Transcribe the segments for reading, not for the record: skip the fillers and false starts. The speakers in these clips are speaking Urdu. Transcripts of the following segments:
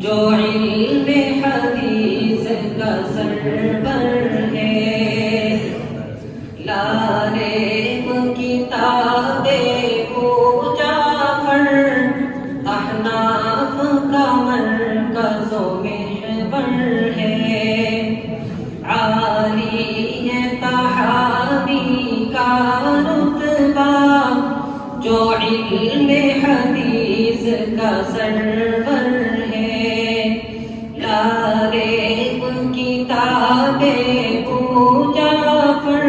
جو علم حدیث کا سرور ہے، لاریب کتاب پوجا پر احناف کا مرکز و محور ہے، عالی تحابی کا رتبہ جو علم حدیث کا سرور ہے، لاریب کتاب پوجا پر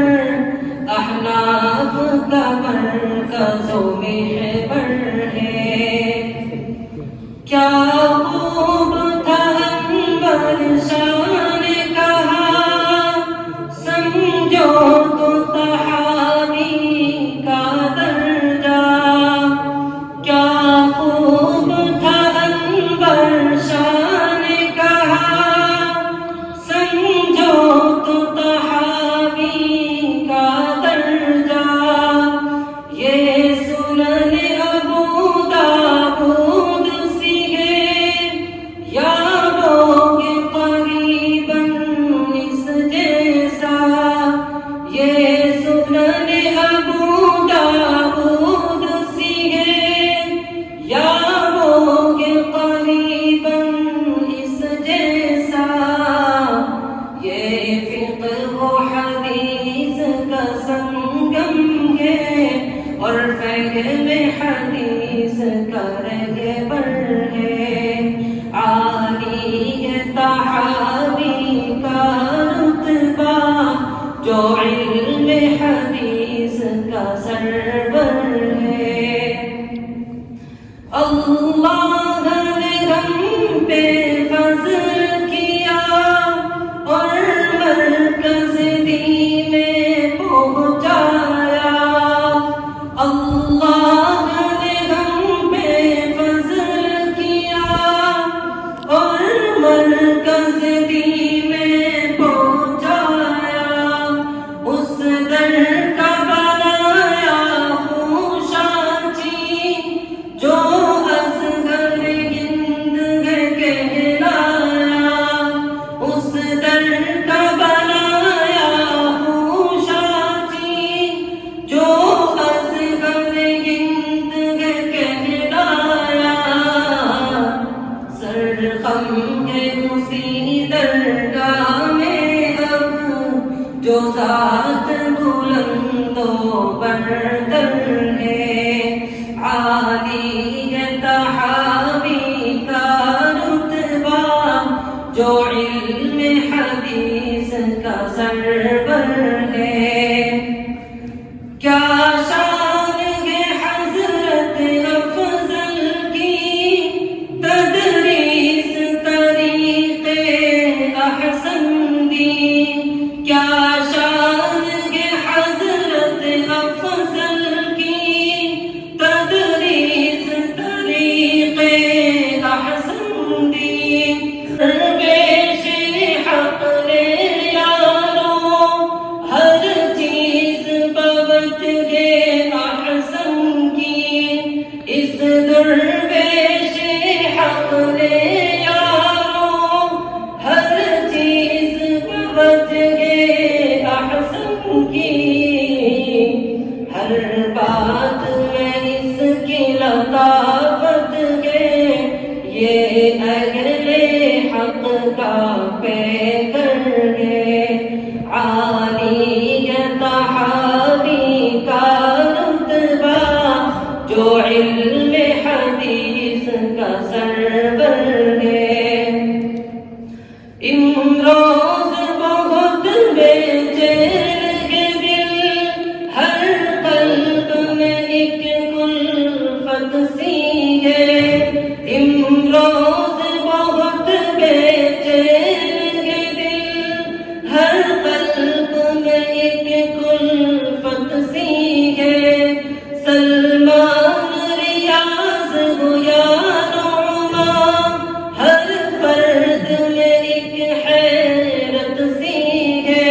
احناف کا مرکز و محور ہے۔ کیا خوب تھا انور شاہ نے کہا، سمجھو تو صحابی کا درجہ۔ کیا خوب تھا انور شاہ نے کہا، سمجھو تو صحابی کا درجہ۔ یہ سنن ابو داؤد سی ہے، یا لوگ قریباً اس جیسا۔ یہ سنن ابو داؤد سی ہے، یا لوگ قریباً اس جیسا۔ یہ فقہ و حدیث کا سنگم ہے، اور فہم حدیث کا رہبر ہے، عالی تحابی کا رتبہ جو علم حدیث کا سرور ہے۔ اللہ نے ہم پہ فضل کیا اور مرکز دین میں پہنچایا۔ اللہ نے ہم پہ فضل کیا اور مرکز دین میں پہنچایا۔ اس در کا بنایا خوشاچی جو اصغر ہند ہے کہلایا۔ اس در کا بنایا خوشاچی جو اصغر ہند ہے کہلایا۔ سرخم ہے اسی درگاہ میں اب جو ذات بلند و بردر ہے، عالی تحابی کا رتبہ جو علم حدیث کا سرور ہے۔ کیا شان ہے حضرت افضل کی، تدریس طریق احسن دی۔ کیا شان ہے حضرت افضل کی، تدریس طریق احسن دی۔ درویش حق لے یارو، ہر چیز بابت ہے احسن کی۔ اس درویش حق لے یارو، ہر چیز بابت ہے احسن کی۔ ہر بات میں اس کی لطافت ہے، یہ اہل حق کا پیکر ہے، عالی تحابی کا رتبہ جو علم حدیث کا سرور ہے۔ امروز بہت بے چین ہے دل، ہر قلب میں ایک الفت سی ہے۔ امروز بہت بے چین ہے دل، ہر قلب میں ایک الفت سی ہے۔ سلمان ریاض گویا نعمان، ہر فرد میں ایک حیرت سی ہے۔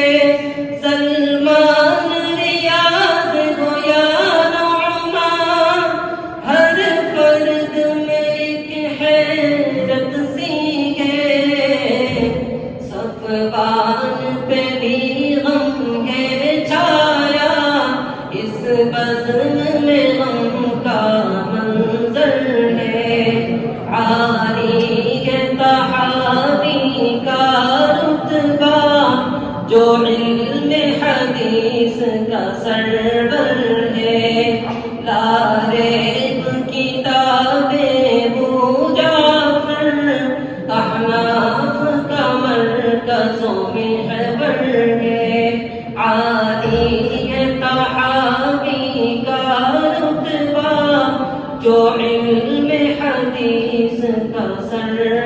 سلمان ریاض گویا نعمان، ہر فرد میں ایک حیرت سی تاریخ کتابیں ابو جعفر احناف کا مرکز و محور ہے عالی ہے صحابی کا رتبہ جو علم حدیث کا سر